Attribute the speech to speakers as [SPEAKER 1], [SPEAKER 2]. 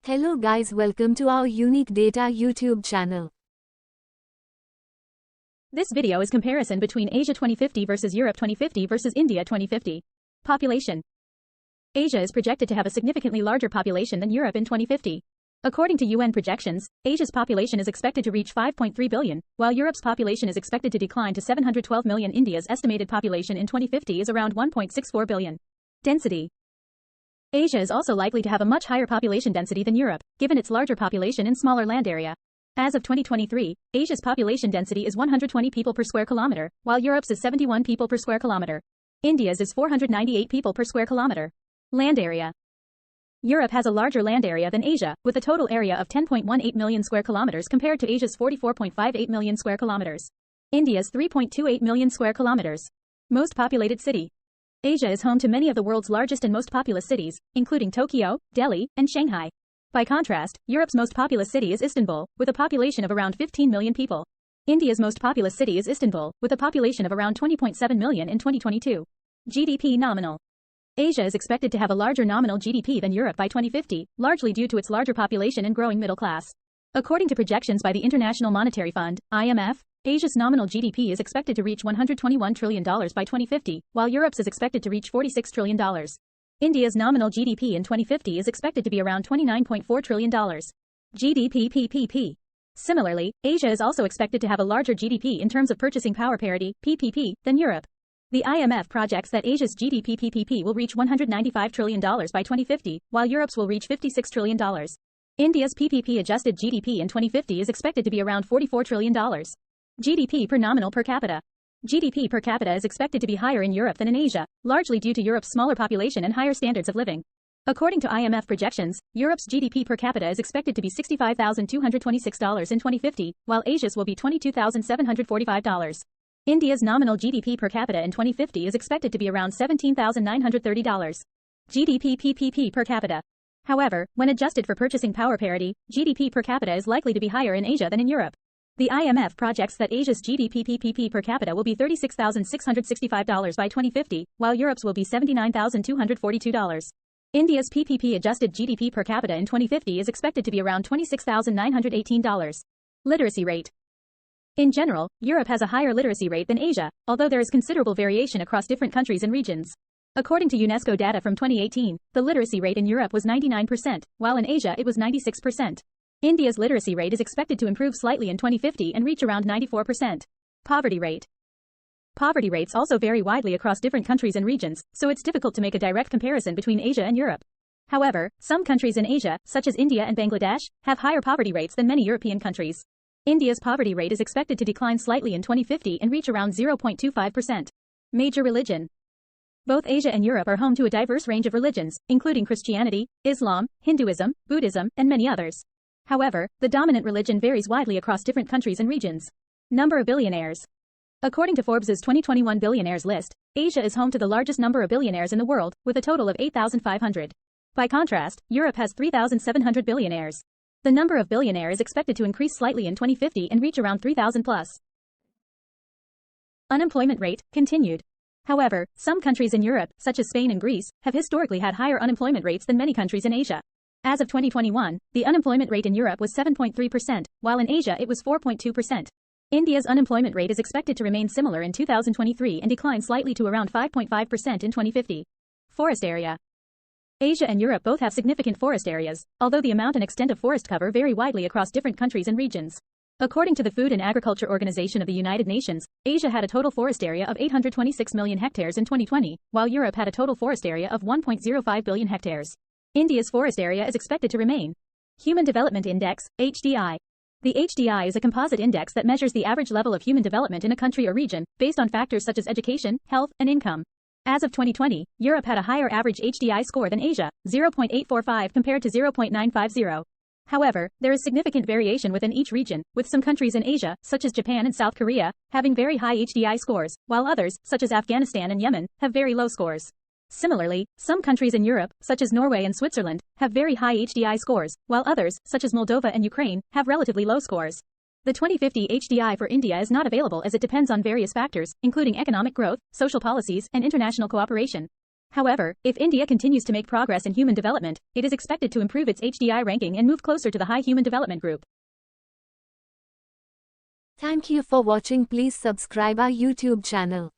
[SPEAKER 1] Hello guys, welcome to our unique data YouTube channel.
[SPEAKER 2] This video is comparison between Asia 2050 versus Europe 2050 versus India 2050. Population. Asia is projected to have a significantly larger population than Europe in 2050. According to UN projections, Asia's population is expected to reach 5.3 billion, while Europe's population is expected to decline to 712 million. India's estimated population in 2050 is around 1.64 billion. Density. Asia is also likely to have a much higher population density than Europe, given its larger population and smaller land area. As of 2023, Asia's population density is 120 people per square kilometer, while Europe's is 71 people per square kilometer. India's is 498 people per square kilometer. Land area. Europe has a larger land area than Asia, with a total area of 10.18 million square kilometers compared to Asia's 44.58 million square kilometers. India's 3.28 million square kilometers. Most populated city. Asia is home to many of the world's largest and most populous cities, including Tokyo, Delhi, and Shanghai. By contrast, Europe's most populous city is Istanbul, with a population of around 15 million people. India's most populous city is Istanbul, with a population of around 20.7 million in 2022. GDP nominal. Asia is expected to have a larger nominal GDP than Europe by 2050, largely due to its larger population and growing middle class. According to projections by the International Monetary Fund, IMF, Asia's nominal GDP is expected to reach $121 trillion by 2050, while Europe's is expected to reach $46 trillion. India's nominal GDP in 2050 is expected to be around $29.4 trillion. GDP PPP. Similarly, Asia is also expected to have a larger GDP in terms of purchasing power parity, PPP, than Europe. The IMF projects that Asia's GDP PPP will reach $195 trillion by 2050, while Europe's will reach $56 trillion. India's PPP adjusted GDP in 2050 is expected to be around $44 trillion. GDP per nominal per capita. GDP per capita is expected to be higher in Europe than in Asia, largely due to Europe's smaller population and higher standards of living. According to IMF projections, Europe's GDP per capita is expected to be $65,226 in 2050, while Asia's will be $22,745. India's nominal GDP per capita in 2050 is expected to be around $17,930. GDP PPP per capita. However, when adjusted for purchasing power parity, GDP per capita is likely to be higher in Asia than in Europe. The IMF projects that Asia's GDP PPP per capita will be $36,665 by 2050, while Europe's will be $79,242. India's PPP adjusted GDP per capita in 2050 is expected to be around $26,918. Literacy rate. In general, Europe has a higher literacy rate than Asia, although there is considerable variation across different countries and regions. According to UNESCO data from 2018, the literacy rate in Europe was 99%, while in Asia it was 96%. India's literacy rate is expected to improve slightly in 2050 and reach around 94%. Poverty rate. Poverty rates also vary widely across different countries and regions, so it's difficult to make a direct comparison between Asia and Europe. However, some countries in Asia, such as India and Bangladesh, have higher poverty rates than many European countries. India's poverty rate is expected to decline slightly in 2050 and reach around 0.25%. Major religion. Both Asia and Europe are home to a diverse range of religions, including Christianity, Islam, Hinduism, Buddhism, and many others. However, the dominant religion varies widely across different countries and regions. Number of billionaires. According to Forbes' 2021 billionaires list, Asia is home to the largest number of billionaires in the world, with a total of 8,500. By contrast, Europe has 3,700 billionaires. The number of billionaires is expected to increase slightly in 2050 and reach around 3,000 plus. Unemployment rate, continued. However, some countries in Europe, such as Spain and Greece, have historically had higher unemployment rates than many countries in Asia. As of 2021, the unemployment rate in Europe was 7.3%, while in Asia it was 4.2%. India's unemployment rate is expected to remain similar in 2023 and decline slightly to around 5.5% in 2050. Forest area. Asia and Europe both have significant forest areas, although the amount and extent of forest cover vary widely across different countries and regions. According to the Food and Agriculture Organization of the United Nations, Asia had a total forest area of 826 million hectares in 2020, while Europe had a total forest area of 1.05 billion hectares. India's forest area is expected to remain. Human Development Index, HDI. The HDI is a composite index that measures the average level of human development in a country or region, based on factors such as education, health, and income. As of 2020, Europe had a higher average HDI score than Asia, 0.845 compared to 0.950. However, there is significant variation within each region, with some countries in Asia, such as Japan and South Korea, having very high HDI scores, while others, such as Afghanistan and Yemen, have very low scores. Similarly, some countries in Europe, such as Norway and Switzerland, have very high HDI scores, while others, such as Moldova and Ukraine, have relatively low scores. The 2050 HDI for India is not available as it depends on various factors, including economic growth, social policies, and international cooperation. However, if India continues to make progress in human development, it is expected to improve its HDI ranking and move closer to the high human development group.
[SPEAKER 1] Thank you for watching. Please subscribe our YouTube channel.